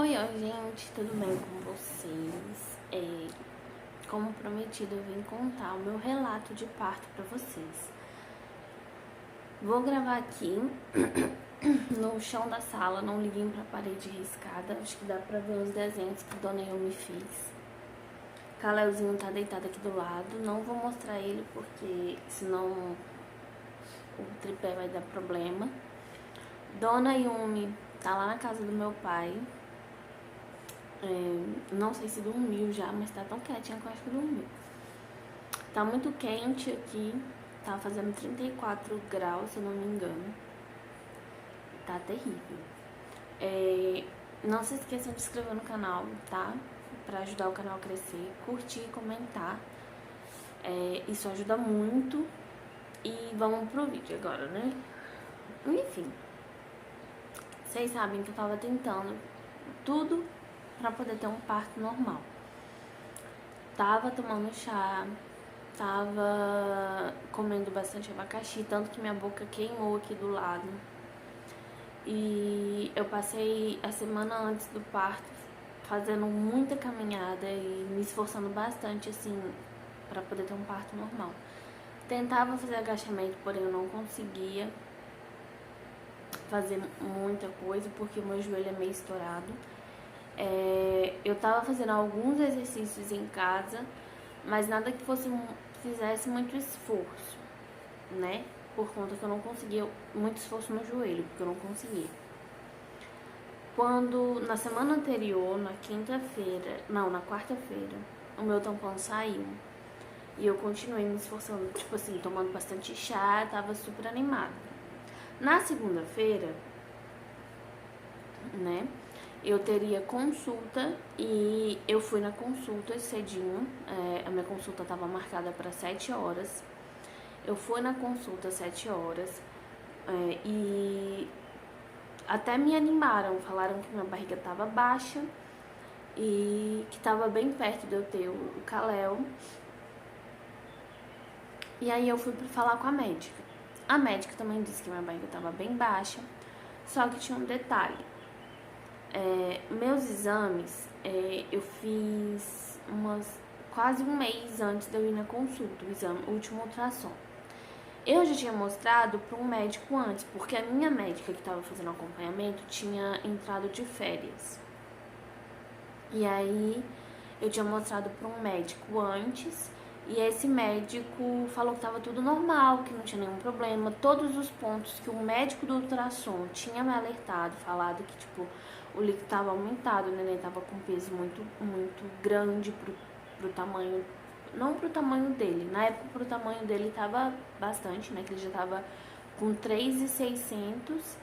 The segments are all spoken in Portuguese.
Oi, gente, tudo bem com vocês? Como prometido, eu vim contar o meu relato de parto pra vocês. Vou gravar aqui no chão da sala, não liguem pra parede riscada. Acho que dá pra ver os desenhos que Dona Yumi fez. Caleuzinho tá deitado aqui do lado. Não vou mostrar ele porque senão o tripé vai dar problema. Dona Yumi tá lá na casa do meu pai. Não sei se dormiu já, mas tá tão quietinha que eu acho que dormiu. Tá muito quente aqui, tá fazendo 34 graus, se eu não me engano. Tá terrível. Não se esqueçam de se inscrever no canal, tá? Pra ajudar o canal a crescer, curtir e comentar. Isso ajuda muito. E vamos pro vídeo agora, né? Enfim, vocês sabem que eu tava tentando tudo pra poder ter um parto normal. Tava tomando chá, tava comendo bastante abacaxi, tanto que minha boca queimou aqui do lado. E eu passei a semana antes do parto fazendo muita caminhada e me esforçando bastante, assim, pra poder ter um parto normal. Tentava fazer agachamento, porém eu não conseguia fazer muita coisa porque o meu joelho é meio estourado. Eu tava fazendo alguns exercícios em casa, mas nada que fizesse muito esforço, né? Por conta que eu não conseguia muito esforço no joelho, porque eu não conseguia. Na semana anterior, na quarta-feira, o meu tampão saiu. E eu continuei me esforçando, tipo assim, tomando bastante chá, tava super animada. Na segunda-feira, né? Eu teria consulta e eu fui na consulta cedinho. A minha consulta estava marcada para 7 horas. Eu fui na consulta às 7 horas e até me animaram. Falaram que minha barriga estava baixa e que estava bem perto de eu ter o Calel. E aí eu fui falar com a médica. A médica também disse que minha barriga estava bem baixa, só que tinha um detalhe. Meus exames, eu fiz quase um mês antes de eu ir na consulta, o último ultrassom. Eu já tinha mostrado para um médico antes, porque a minha médica que estava fazendo acompanhamento tinha entrado de férias. E aí eu tinha mostrado para um médico antes, e esse médico falou que estava tudo normal, que não tinha nenhum problema. Todos os pontos que o médico do ultrassom tinha me alertado, falado que tipo o líquido estava aumentado, o neném estava com peso muito, muito grande pro tamanho, não pro tamanho dele, na época pro tamanho dele estava bastante, né, que ele já estava com 3.600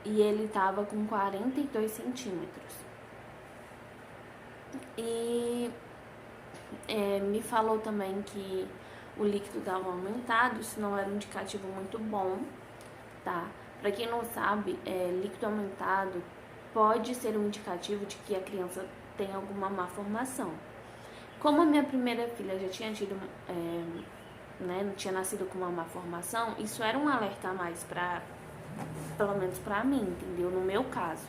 e ele estava com 42 centímetros. E me falou também que o líquido estava aumentado, isso não era um indicativo muito bom, tá? Pra quem não sabe, líquido aumentado pode ser um indicativo de que a criança tem alguma má formação. Como a minha primeira filha já tinha tido, não tinha nascido com uma má formação, isso era um alerta a mais pelo menos pra mim, entendeu? No meu caso.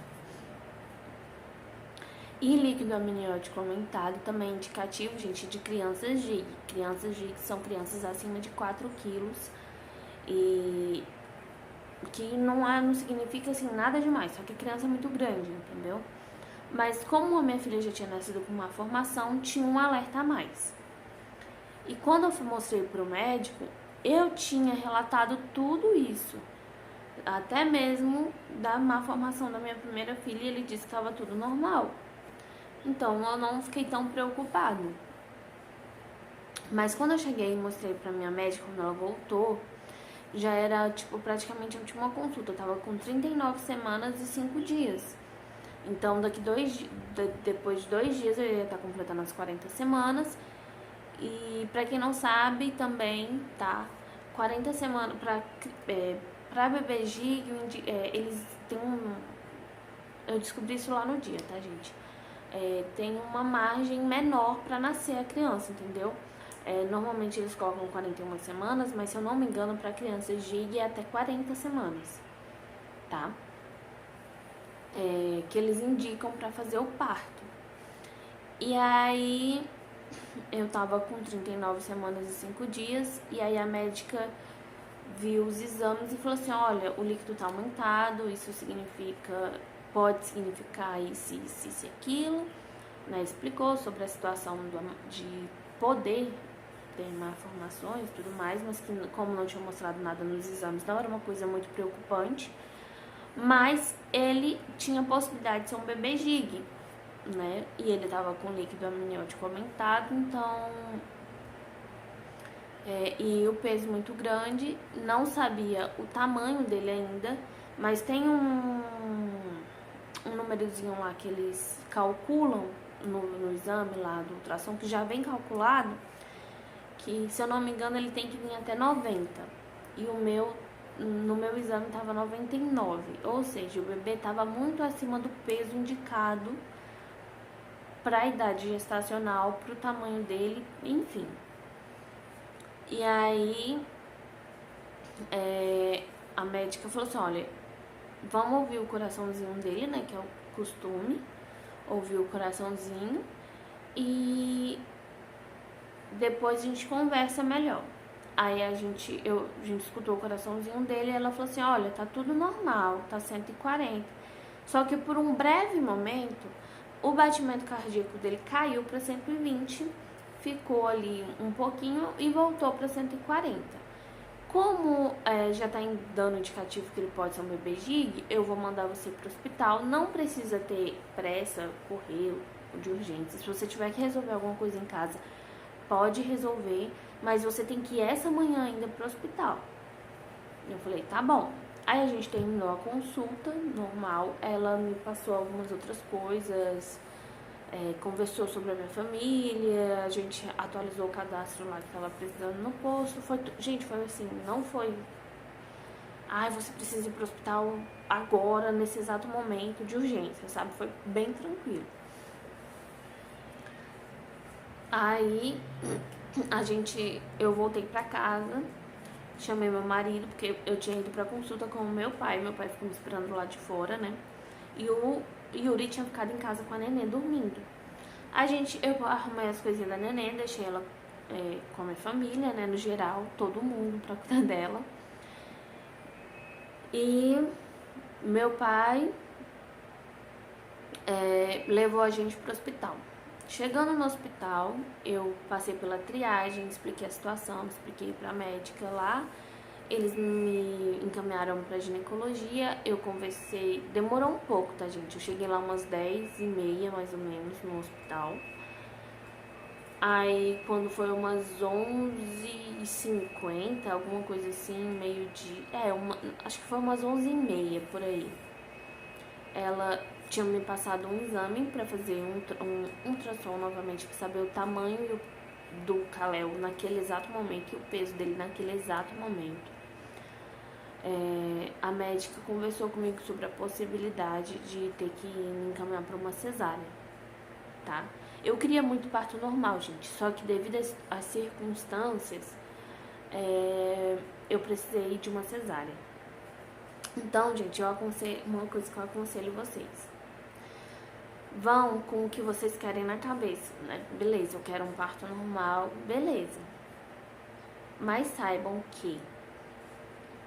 E líquido amniótico aumentado também é indicativo, gente, de crianças GIG. Crianças GIG são crianças acima de 4 quilos e que não significa assim nada demais, só que a criança é muito grande, entendeu? Mas como a minha filha já tinha nascido com uma formação, tinha um alerta a mais. E quando eu mostrei pro médico, eu tinha relatado tudo isso, até mesmo da má formação da minha primeira filha, e ele disse que estava tudo normal. Então eu não fiquei tão preocupada. Mas quando eu cheguei e mostrei pra minha médica, quando ela voltou, já era, tipo, praticamente a última consulta. Eu tava com 39 semanas e 5 dias. Então, depois de 2 dias, eu ia estar completando as 40 semanas. E pra quem não sabe, também, tá? 40 semanas, pra bebê GIG, eles têm eu descobri isso lá no dia, tá, gente? Tem uma margem menor pra nascer a criança, entendeu? Normalmente eles colocam 41 semanas, mas se eu não me engano, para crianças GIG é até 40 semanas, tá? que eles indicam para fazer o parto. E aí eu tava com 39 semanas e 5 dias, e aí a médica viu os exames e falou assim, olha, o líquido tá aumentado, isso pode significar isso e aquilo, né? Explicou sobre a situação de poder ter malformações e tudo mais, mas que como não tinha mostrado nada nos exames, não era uma coisa muito preocupante, mas ele tinha possibilidade de ser um bebê gig, né? E ele tava com líquido amniótico aumentado, então e o peso muito grande, não sabia o tamanho dele ainda, mas tem um númerozinho lá que eles calculam no exame lá do ultrassom, que já vem calculado, que se eu não me engano ele tem que vir até 90, e no meu exame estava 99, ou seja, o bebê estava muito acima do peso indicado para a idade gestacional, para o tamanho dele, enfim. E aí a médica falou assim, olha, vamos ouvir o coraçãozinho dele, né, que é o costume, ouvir o coraçãozinho e depois a gente conversa melhor. Aí a gente escutou o coraçãozinho dele e ela falou assim, olha, tá tudo normal, tá 140. Só que por um breve momento, o batimento cardíaco dele caiu para 120, ficou ali um pouquinho e voltou para 140. Como já tá dando indicativo que ele pode ser um bebê gig, eu vou mandar você pro hospital. Não precisa ter pressa, correr de urgência. Se você tiver que resolver alguma coisa em casa, pode resolver, mas você tem que ir essa manhã ainda pro hospital. Eu falei, tá bom. Aí a gente terminou a consulta normal, ela me passou algumas outras coisas, conversou sobre a minha família, a gente atualizou o cadastro lá que estava precisando no posto. Gente, foi assim, não foi... Ai, você precisa ir pro hospital agora, nesse exato momento de urgência, sabe? Foi bem tranquilo. Aí eu voltei pra casa, chamei meu marido, porque eu tinha ido pra consulta com o meu pai ficou me esperando lá de fora, né? E o Yuri tinha ficado em casa com a neném dormindo. Eu arrumei as coisinhas da neném, deixei ela com a minha família, né? No geral, todo mundo pra cuidar dela. E meu pai levou a gente pro hospital. Chegando no hospital, eu passei pela triagem, expliquei a situação, expliquei pra médica lá. Eles me encaminharam pra ginecologia, eu conversei, demorou um pouco, tá, gente? Eu cheguei lá umas 10h30, mais ou menos, no hospital. Aí, quando foi umas 11h50, alguma coisa assim, meio-dia... acho que foi umas 11h30, por aí. Ela tinha me passado um exame pra fazer um ultrassom novamente, pra saber o tamanho do Kalel naquele exato momento e o peso dele naquele exato momento. A médica conversou comigo sobre a possibilidade de ter que me encaminhar para uma cesárea, tá? Eu queria muito parto normal, gente, só que devido às circunstâncias, eu precisei de uma cesárea. Então, gente, uma coisa que eu aconselho vocês. Vão com o que vocês querem na cabeça, né? Beleza, eu quero um parto normal, beleza. Mas saibam que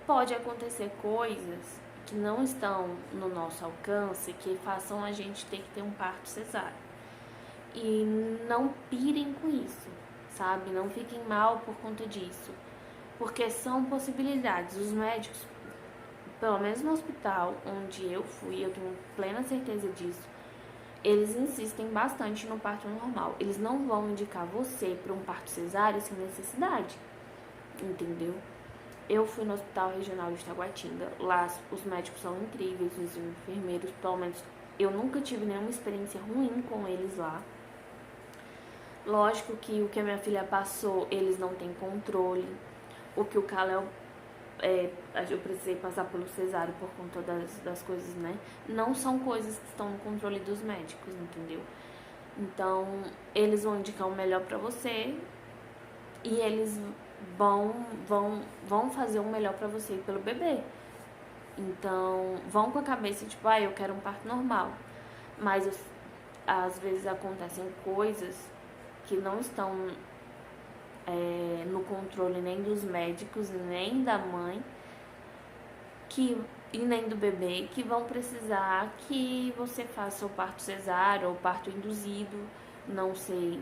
pode acontecer coisas que não estão no nosso alcance, que façam a gente ter que ter um parto cesáreo. E não pirem com isso, sabe? Não fiquem mal por conta disso. Porque são possibilidades. Os médicos, pelo menos no hospital onde eu fui, eu tenho plena certeza disso, eles insistem bastante no parto normal. Eles não vão indicar você para um parto cesáreo sem necessidade, entendeu? Eu fui no Hospital Regional de Taguatinga, lá os médicos são incríveis, os enfermeiros, pelo menos eu nunca tive nenhuma experiência ruim com eles lá. Lógico que o que a minha filha passou, eles não têm controle. O que o Kalel, eu precisei passar pelo cesárea por conta das coisas, né? Não são coisas que estão no controle dos médicos, entendeu? Então, eles vão indicar o melhor pra você e eles vão fazer o melhor pra você e pelo bebê. Então, vão com a cabeça tipo, eu quero um parto normal. Mas às vezes acontecem coisas que não estão no controle nem dos médicos, nem da mãe, e nem do bebê, que vão precisar que você faça o parto cesáreo ou parto induzido, não sei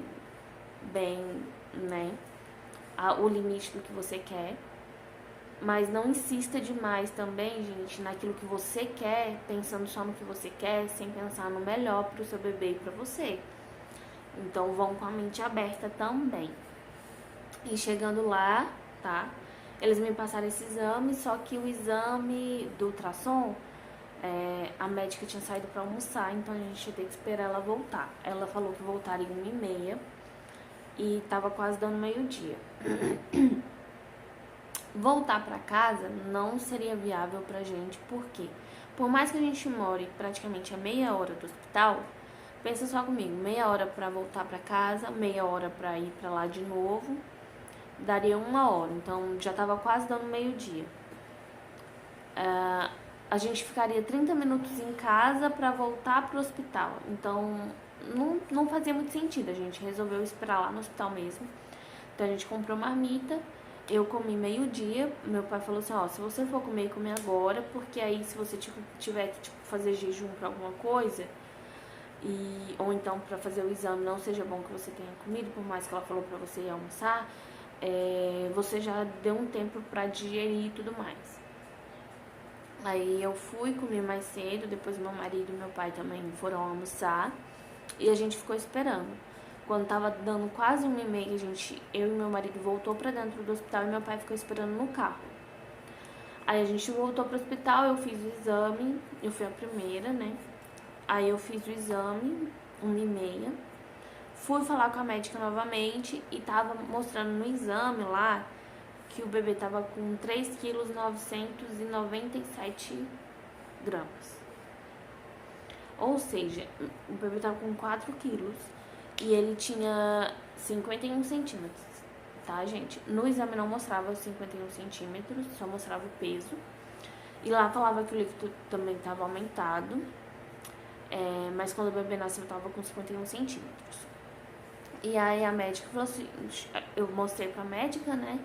bem, né, o limite do que você quer. Mas não insista demais também, gente, naquilo que você quer, pensando só no que você quer, sem pensar no melhor pro seu bebê e pra você. Então vão com a mente aberta também. E chegando lá, tá? Eles me passaram esse exame, só que o exame do ultrassom, a médica tinha saído pra almoçar, então a gente ia ter que esperar ela voltar. Ela falou que voltaria 1h30 e tava quase dando meio-dia. Voltar pra casa não seria viável pra gente, porque por mais que a gente more praticamente a meia hora do hospital, pensa só comigo, meia hora pra voltar pra casa, meia hora pra ir pra lá de novo, daria 1 hora, então já tava quase dando meio-dia. A gente ficaria 30 minutos em casa pra voltar pro hospital, então não fazia muito sentido, a gente resolveu esperar lá no hospital mesmo. Então a gente comprou marmita, eu comi meio-dia, meu pai falou assim, se você for comer, come agora, porque aí se você tiver que fazer jejum pra alguma coisa, ou então pra fazer o exame não seja bom que você tenha comido, por mais que ela falou pra você ir almoçar, você já deu um tempo pra digerir e tudo mais. Aí eu fui, comi mais cedo, depois meu marido e meu pai também foram almoçar, e a gente ficou esperando. Quando tava dando quase 1h30, eu e meu marido voltou pra dentro do hospital e meu pai ficou esperando no carro. Aí a gente voltou pro hospital, eu fiz o exame, eu fui a primeira, né? Aí eu fiz o exame, 1h30, fui falar com a médica novamente e tava mostrando no exame lá que o bebê tava com 3,997 kg. Ou seja, o bebê tava com 4 quilos. E ele tinha 51 centímetros, tá, gente? No exame não mostrava os 51 centímetros, só mostrava o peso. E lá falava que o líquido também estava aumentado, mas quando o bebê nasceu, tava com 51 centímetros. E aí a médica falou assim, eu mostrei pra médica, né?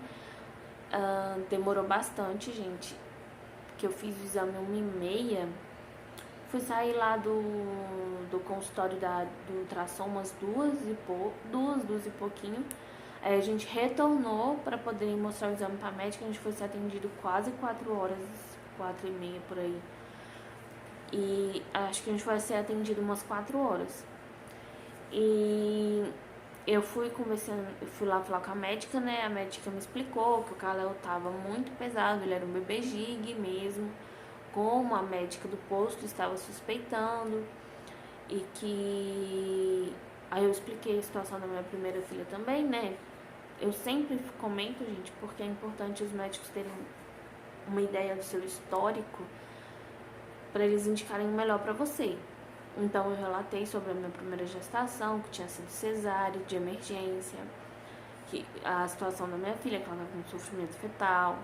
Demorou bastante, gente, porque eu fiz o exame 1h30. Fui sair lá do consultório do ultrassom umas 2 e pouquinho. Aí a gente retornou para poder mostrar o exame pra médica. A gente foi ser atendido quase 4 horas, 4h30 por aí. E acho que a gente foi ser atendido umas 4 horas. E eu fui lá falar com a médica, né? A médica me explicou que o Kalel tava muito pesado, ele era um bebê gig mesmo, como a médica do posto estava suspeitando, e que aí eu expliquei a situação da minha primeira filha também, né? Eu sempre comento, gente, porque é importante os médicos terem uma ideia do seu histórico para eles indicarem o melhor para você. Então eu relatei sobre a minha primeira gestação, que tinha sido cesárea, de emergência, que a situação da minha filha, que ela estava com sofrimento fetal,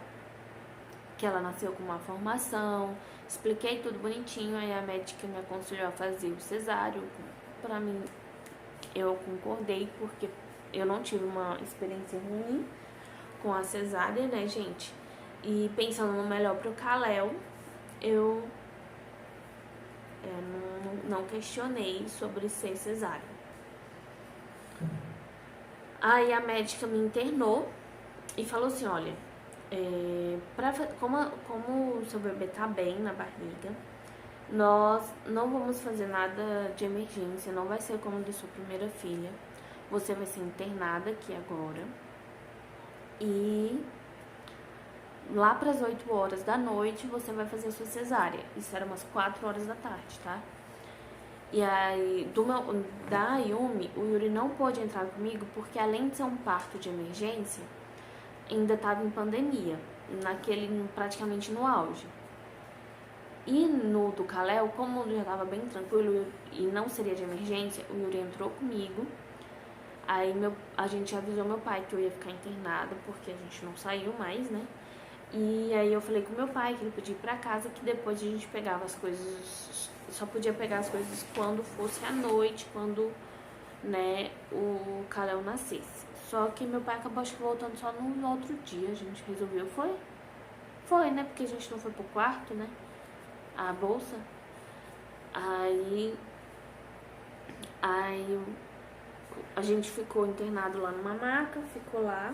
que ela nasceu com uma formação, expliquei tudo bonitinho, aí a médica me aconselhou a fazer o cesáreo. Pra mim, eu concordei, porque eu não tive uma experiência ruim com a cesárea, né, gente? E pensando no melhor pro Kalel, eu não questionei sobre ser cesárea. Aí a médica me internou e falou assim, olha, como o seu bebê tá bem na barriga, nós não vamos fazer nada de emergência, não vai ser como de sua primeira filha. Você vai ser internada aqui agora. E lá para as 8 horas da noite você vai fazer a sua cesárea. Isso era umas 4 horas da tarde, tá? E aí, da Ayumi, o Yuri não pôde entrar comigo porque, além de ser um parto de emergência, ainda estava em pandemia, praticamente no auge. E no do Kalel, como já estava bem tranquilo e não seria de emergência, o Yuri entrou comigo. Aí a gente avisou meu pai que eu ia ficar internada, porque a gente não saiu mais, né? E aí eu falei com meu pai que ele podia ir pra casa, que depois a gente pegava as coisas, só podia pegar as coisas quando fosse à noite, quando, né, o Kalel nascesse. Só que meu pai acabou, acho que voltando só no outro dia, a gente resolveu, foi, né, porque a gente não foi pro quarto, né, a bolsa. Aí a gente ficou internado lá numa maca, ficou lá.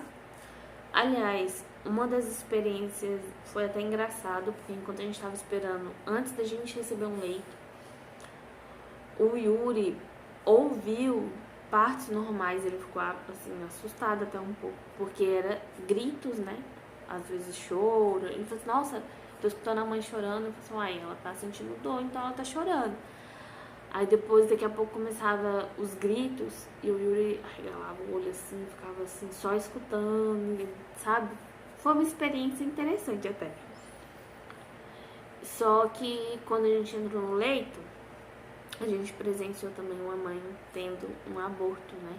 Aliás, uma das experiências foi até engraçado, porque enquanto a gente estava esperando, antes da gente receber um leito, o Yuri ouviu partes normais, ele ficou assim, assustado até um pouco, porque era gritos, né? Às vezes choro. Ele falou assim, nossa, tô escutando a mãe chorando. Eu falei assim, ela tá sentindo dor, então ela tá chorando. Aí depois, daqui a pouco, começava os gritos e o Yuri arregalava o olho assim, ficava assim, só escutando, sabe? Foi uma experiência interessante até. Só que quando a gente entrou no leito, a gente presenciou também uma mãe tendo um aborto, né?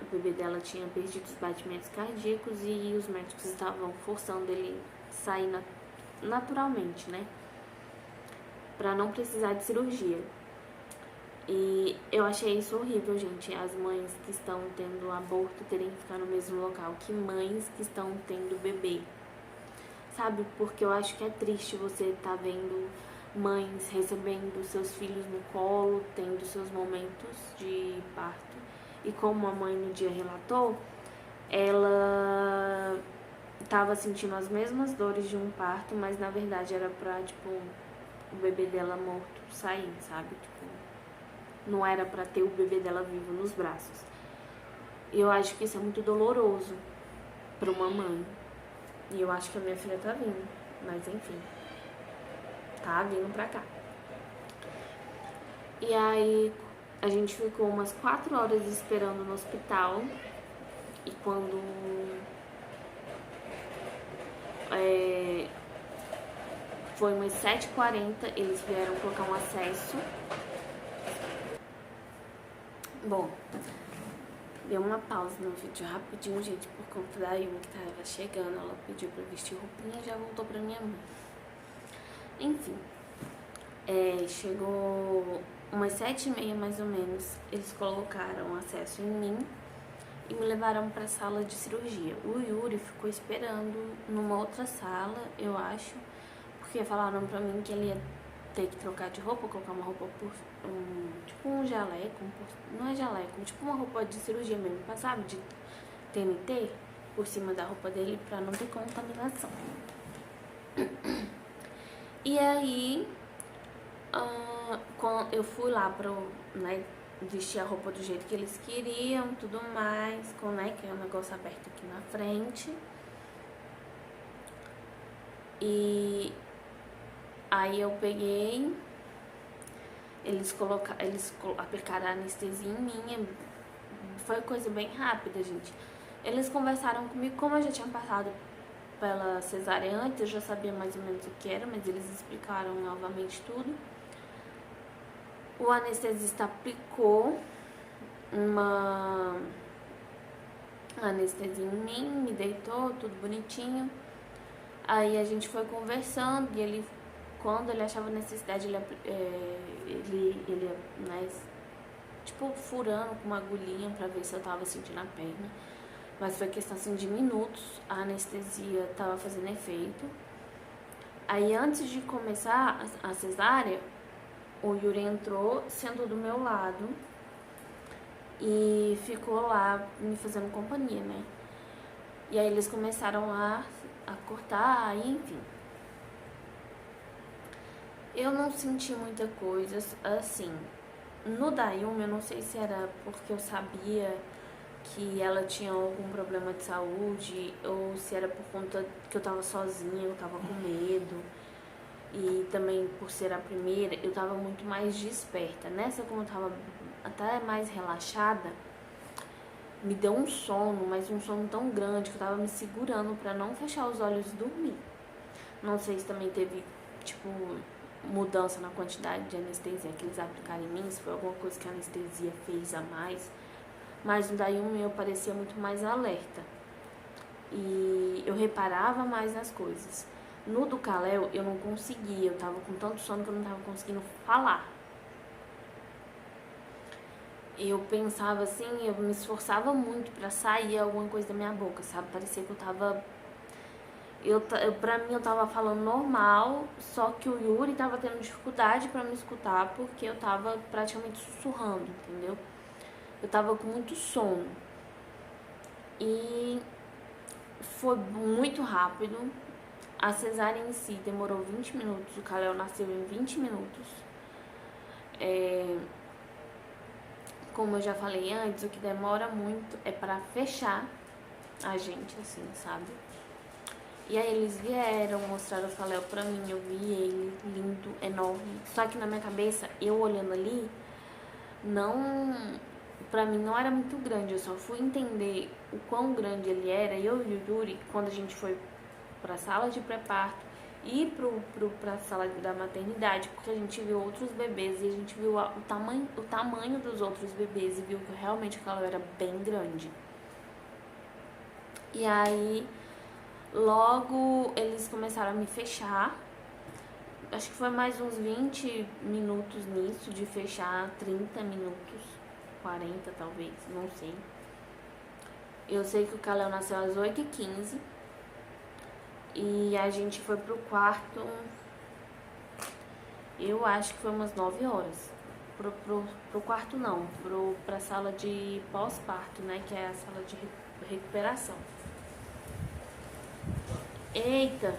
O bebê dela tinha perdido os batimentos cardíacos e os médicos estavam forçando ele sair naturalmente, né? Pra não precisar de cirurgia. E eu achei isso horrível, gente. As mães que estão tendo aborto terem que ficar no mesmo local que mães que estão tendo bebê. Sabe? Porque eu acho que é triste você tá vendo mães recebendo seus filhos no colo, tendo seus momentos de parto. E como a mãe no dia relatou, ela tava sentindo as mesmas dores de um parto, mas na verdade era pra, tipo, o bebê dela morto sair, sabe? Tipo, não era pra ter o bebê dela vivo nos braços. E eu acho que isso é muito doloroso pra uma mãe. E eu acho que a minha filha tá vindo, mas enfim, tá vindo pra cá. E aí a gente ficou umas 4 horas esperando no hospital. E quando foi umas 7h40, eles vieram colocar um acesso. Bom, deu uma pausa no vídeo rapidinho, gente, por conta da Yumi que tava chegando. Ela pediu pra vestir roupinha e já voltou pra minha mãe. Enfim, chegou umas 7h30 mais ou menos. Eles colocaram acesso em mim e me levaram pra sala de cirurgia. O Yuri ficou esperando numa outra sala, eu acho, porque falaram pra mim que ele ia ter que trocar de roupa, colocar uma roupa tipo um jaleco, não é jaleco, tipo uma roupa de cirurgia mesmo, sabe, de TNT, por cima da roupa dele pra não ter contaminação. E aí, quando eu fui lá pra, né, vestir a roupa do jeito que eles queriam, tudo mais, né, que é um negócio aberto aqui na frente. E aí eu peguei, eles aplicaram a anestesia em mim, foi coisa bem rápida, gente. Eles conversaram comigo, como eu já tinha passado pela cesárea antes, eu já sabia mais ou menos o que era, mas eles explicaram novamente tudo. O anestesista aplicou uma anestesia em mim, me deitou, tudo bonitinho. Aí a gente foi conversando e ele, quando ele achava necessidade, ele né, tipo, furando com uma agulhinha pra ver se eu tava sentindo a perna. Mas foi questão assim de minutos, a anestesia tava fazendo efeito. Aí antes de começar a cesárea, o Yuri entrou, sentou do meu lado e ficou lá me fazendo companhia, né? E aí eles começaram a cortar, enfim. Eu não senti muita coisa, assim. No Dayumi, eu não sei se era porque eu sabia que ela tinha algum problema de saúde ou se era por conta que eu tava sozinha, eu tava com medo. E também por ser a primeira, eu tava muito mais desperta. Nessa, como eu tava até mais relaxada, me deu um sono, mas um sono tão grande que eu tava me segurando pra não fechar os olhos e dormir. Não sei se também teve, tipo, mudança na quantidade de anestesia que eles aplicaram em mim, se foi alguma coisa que a anestesia fez a mais. Mas no Dayumi eu parecia muito mais alerta. E eu reparava mais nas coisas. No do Kalel, eu não conseguia. Eu tava com tanto sono que eu não tava conseguindo falar. Eu pensava assim, eu me esforçava muito pra sair alguma coisa da minha boca, sabe? Parecia que eu tava... Pra mim, eu tava falando normal, só que o Yuri tava tendo dificuldade pra me escutar porque eu tava praticamente sussurrando, entendeu? Eu tava com muito sono. E foi muito rápido. A cesárea em si demorou 20 minutos, o Kalel nasceu em 20 minutos. Como eu já falei antes, o que demora muito é pra fechar a gente, assim, sabe? E aí eles vieram, mostraram o Kalel pra mim, eu vi ele, lindo, enorme. Só que na minha cabeça, eu olhando ali, não... Pra mim não era muito grande, eu só fui entender o quão grande ele era, eu e o Yuri, quando a gente foi pra sala de pré-parto e pra sala da maternidade, porque a gente viu outros bebês e a gente viu o tamanho dos outros bebês e viu que realmente o Kalel era bem grande. E aí, logo eles começaram a me fechar. Acho que foi mais uns 20 minutos nisso, de fechar 30 minutos, 40 talvez, não sei. Eu sei que o Kalel nasceu às 8h15 e a gente foi pro quarto, eu acho que foi umas 9 horas. Pro quarto não, pra sala de pós-parto, né, que é a sala de recuperação. Eita!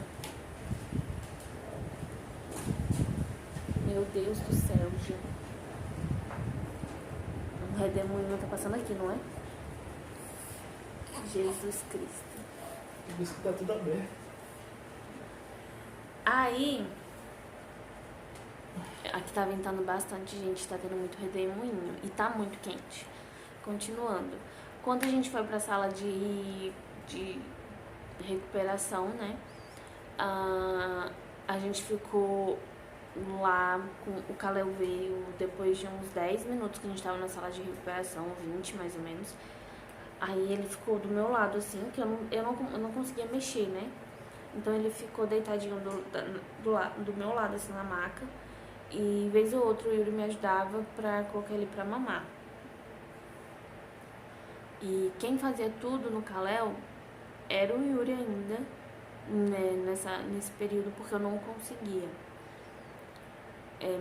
Meu Deus do céu, gente. Um redemoinho tá passando aqui, não é? Jesus Cristo. Por isso que tá tudo aberto. Aí, aqui tá ventando bastante, gente, tá tendo muito redemoinho e tá muito quente. Continuando. Quando a gente foi pra sala de recuperação, né, a gente ficou lá, o Kalel veio depois de uns 10 minutos que a gente tava na sala de recuperação, 20 mais ou menos. Aí ele ficou do meu lado, assim, que eu não conseguia mexer, né? Então ele ficou deitadinho do meu lado, assim, na maca. E vez ou outra o Yuri me ajudava pra colocar ele pra mamar. E quem fazia tudo no Kalel era o Yuri ainda, né, nesse período, porque eu não conseguia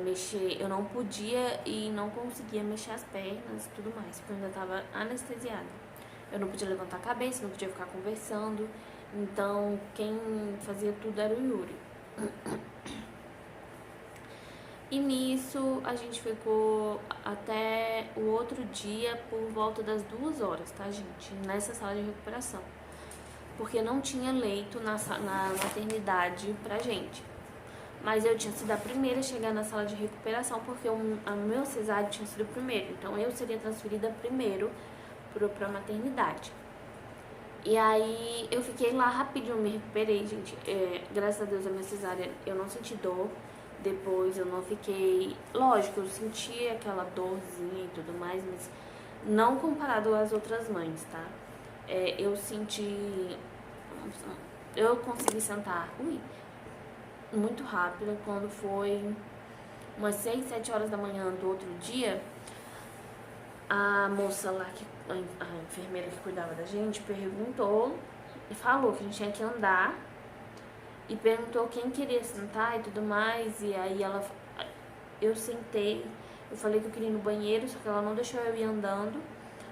mexer, eu não podia e não conseguia mexer as pernas e tudo mais, porque eu ainda tava anestesiada. Eu não podia levantar a cabeça, não podia ficar conversando, então quem fazia tudo era o Yuri. E nisso a gente ficou até o outro dia por volta das 2 horas, tá, gente? Nessa sala de recuperação. Porque não tinha leito na maternidade pra gente. Mas eu tinha sido a primeira a chegar na sala de recuperação, porque o meu cesárea tinha sido o primeiro. Então eu seria transferida primeiro pra maternidade. E aí eu fiquei lá rapidinho, me recuperei, gente. Graças a Deus a minha cesárea eu não senti dor. Depois eu não fiquei... Lógico, eu senti aquela dorzinha e tudo mais, mas não comparado às outras mães, tá? Eu senti... Eu consegui sentar muito rápido. Quando foi umas 6, 7 horas da manhã do outro dia, a moça lá, a enfermeira que cuidava da gente, perguntou e falou que a gente tinha que andar. E perguntou quem queria sentar e tudo mais. E aí eu sentei, eu falei que eu queria ir no banheiro, só que ela não deixou eu ir andando.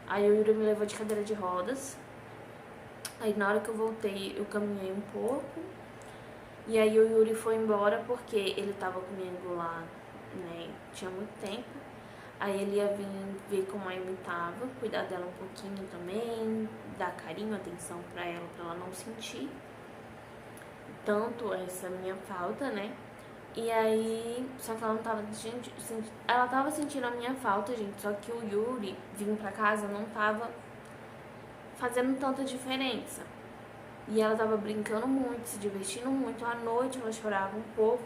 Aí o Yuri me levou de cadeira de rodas. Aí na hora que eu voltei, eu caminhei um pouco. E aí o Yuri foi embora porque ele tava comigo lá, né, tinha muito tempo. Aí ele ia vir ver como a Amy tava, cuidar dela um pouquinho também, dar carinho, atenção pra ela não sentir tanto essa minha falta, né? E aí, só que ela não tava, ela tava sentindo a minha falta, gente, só que o Yuri vindo pra casa não tava fazendo tanta diferença. E ela tava brincando muito, se divertindo muito. À noite ela chorava um pouco,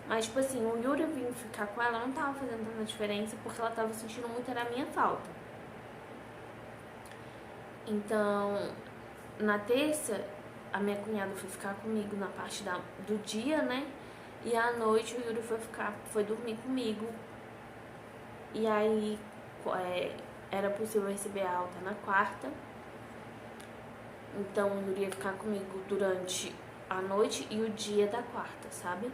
mas tipo assim, o Yuri vindo ficar com ela não tava fazendo tanta diferença, porque ela tava sentindo muito era a minha falta. Então, na terça, a minha cunhada foi ficar comigo na parte do dia, né? E à noite o Yuri foi dormir comigo. E aí era possível receber a alta na quarta. Então o Yuri ia ficar comigo durante a noite e o dia da quarta, sabe?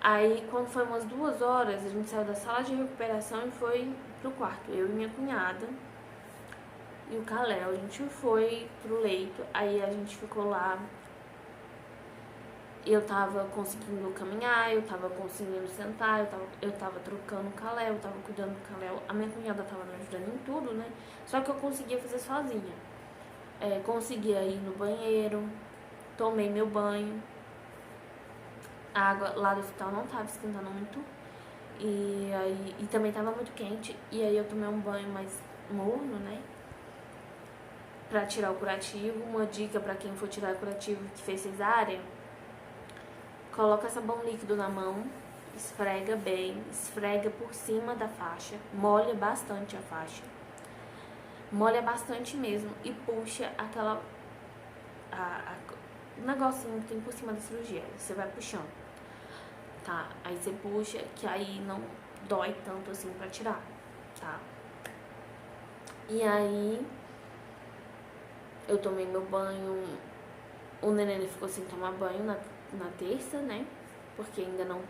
Aí quando foi umas 2 horas, a gente saiu da sala de recuperação e foi pro quarto. Eu e minha cunhada e o Kalel. A gente foi pro leito, aí a gente ficou lá. Eu tava conseguindo caminhar, eu tava conseguindo sentar, eu tava trocando o Kalel, eu tava cuidando do Kalel. A minha cunhada tava me ajudando em tudo, né? Só que eu conseguia fazer sozinha. Conseguia ir no banheiro, tomei meu banho. A água lá do hospital não tava esquentando muito. E também tava muito quente. E aí eu tomei um banho mais morno, né? Pra tirar o curativo. Uma dica pra quem for tirar o curativo que fez cesárea: coloca sabão líquido na mão, esfrega bem, esfrega por cima da faixa, molha bastante a faixa. Molha bastante mesmo e puxa aquela negocinho que tem por cima da cirurgia. Você vai puxando, tá? Aí você puxa, que aí não dói tanto assim pra tirar, tá? E aí eu tomei meu banho. O neném ficou sem tomar banho na terça, né? Porque ainda não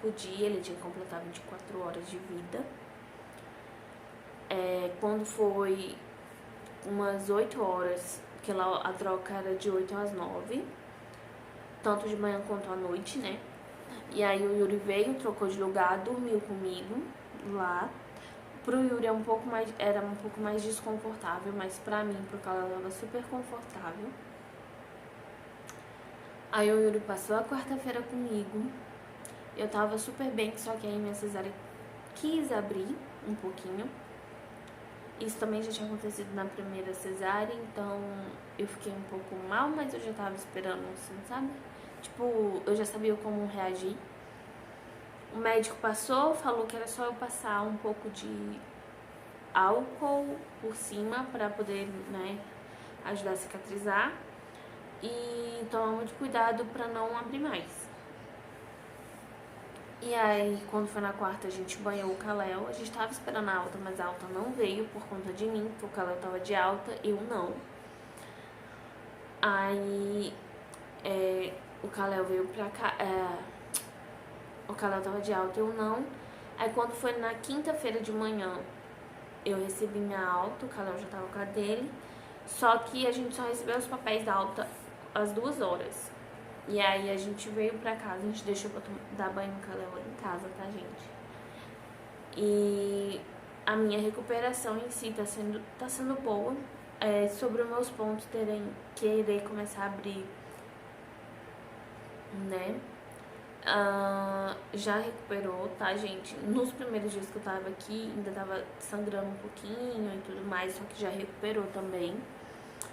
podia, ele tinha completado 24 horas de vida. Quando foi umas 8 horas, que a troca era de 8 às 9, tanto de manhã quanto à noite, né? E aí o Yuri veio, trocou de lugar, dormiu comigo lá. Pro Yuri era um pouco mais desconfortável, mas pra mim, porque ela tava super confortável. Aí o Yuri passou a quarta-feira comigo. Eu tava super bem, só que aí minha cesárea quis abrir um pouquinho. Isso também já tinha acontecido na primeira cesárea, então eu fiquei um pouco mal, mas eu já tava esperando assim, sabe? Tipo, eu já sabia como reagir. O médico passou, falou que era só eu passar um pouco de álcool por cima pra poder, né, ajudar a cicatrizar. E tomar muito cuidado pra não abrir mais. E aí, quando foi na quarta, a gente banhou o Kalel. A gente tava esperando a alta, mas a alta não veio por conta de mim, porque o Kalel tava de alta, eu não. Aí, o Kalel veio pra cá. O Kalel tava de alta, eu não. Aí, quando foi na quinta-feira de manhã, eu recebi minha alta, o Kalel já tava com a dele. Só que a gente só recebeu os papéis da alta às 2 horas. E aí a gente veio pra casa, a gente deixou pra dar banho no Kalel em casa, tá, gente? E a minha recuperação em si tá sendo boa. Sobre os meus pontos querer começar a abrir, né? Já recuperou, tá, gente? Nos primeiros dias que eu tava aqui, ainda tava sangrando um pouquinho e tudo mais, só que já recuperou também.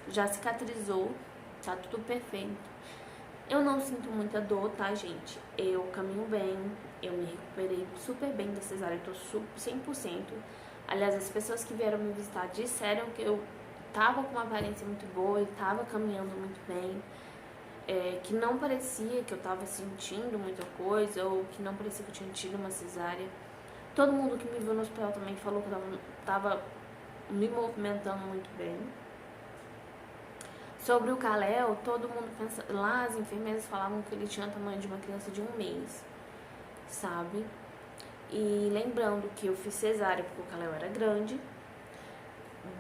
Já cicatrizou, tá tudo perfeito. Eu não sinto muita dor, tá, gente? Eu caminho bem, eu me recuperei super bem da cesárea, eu tô 100%. Aliás, as pessoas que vieram me visitar disseram que eu tava com uma aparência muito boa, eu tava caminhando muito bem, que não parecia que eu tava sentindo muita coisa, ou que não parecia que eu tinha tido uma cesárea. Todo mundo que me viu no hospital também falou que eu tava me movimentando muito bem. Sobre o Kalel, todo mundo pensa... Lá as enfermeiras falavam que ele tinha o tamanho de uma criança de 1 mês, sabe? E lembrando que eu fiz cesárea porque o Kalel era grande.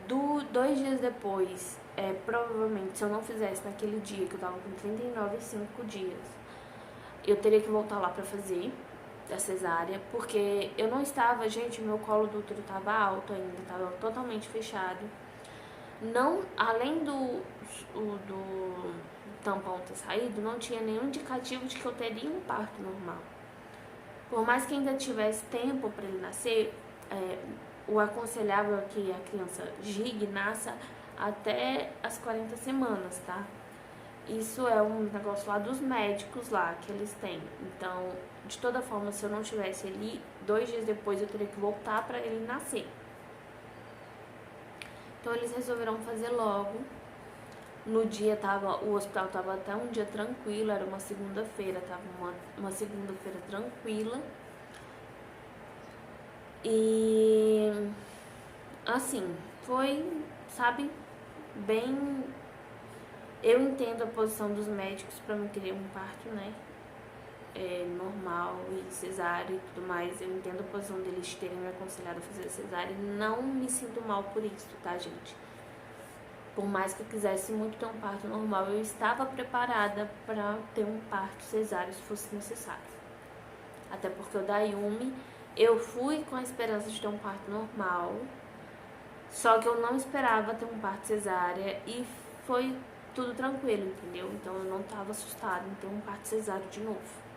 2 dias depois, provavelmente, se eu não fizesse naquele dia, que eu tava com 39,5 dias, eu teria que voltar lá pra fazer a cesárea, porque eu não estava... Gente, meu colo do útero tava alto ainda, tava totalmente fechado. Não, além do tampão ter saído, não tinha nenhum indicativo de que eu teria um parto normal. Por mais que ainda tivesse tempo para ele nascer, o aconselhável é que a criança gigue, nasça até as 40 semanas, tá? Isso é um negócio lá dos médicos lá, que eles têm. Então, de toda forma, se eu não tivesse ele, 2 dias depois eu teria que voltar para ele nascer. Então eles resolveram fazer logo. No dia o hospital tava até um dia tranquilo, era uma segunda-feira, tava uma segunda-feira tranquila. E assim, foi, sabe, bem. Eu entendo a posição dos médicos pra não querer um parto, né? Normal e cesárea e tudo mais. Eu entendo a posição deles terem me aconselhado a fazer cesárea e não me sinto mal por isso, tá, gente? Por mais que eu quisesse muito ter um parto normal, eu estava preparada para ter um parto cesáreo se fosse necessário. Até porque o da Yumi, eu fui com a esperança de ter um parto normal, só que eu não esperava ter um parto cesárea e foi tudo tranquilo, entendeu? Então eu não estava assustada em ter um parto cesáreo de novo.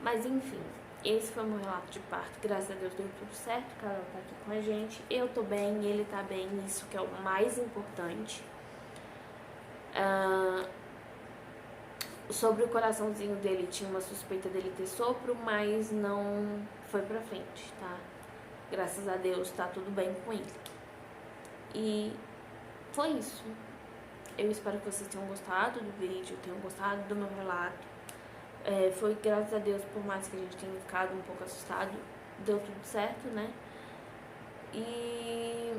Mas enfim, esse foi o meu relato de parto. Graças a Deus deu tudo certo, o Carol tá aqui com a gente. Eu tô bem, ele tá bem, isso que é o mais importante. Sobre o coraçãozinho dele, tinha uma suspeita dele ter sopro, mas não foi pra frente, tá? Graças a Deus tá tudo bem com ele. E foi isso. Eu espero que vocês tenham gostado do vídeo, tenham gostado do meu relato. Foi graças a Deus, por mais que a gente tenha ficado um pouco assustado, deu tudo certo, né? E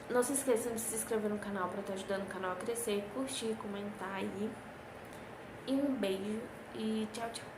não se esqueçam de se inscrever no canal para estar ajudando o canal a crescer, curtir, comentar aí. E um beijo e tchau, tchau.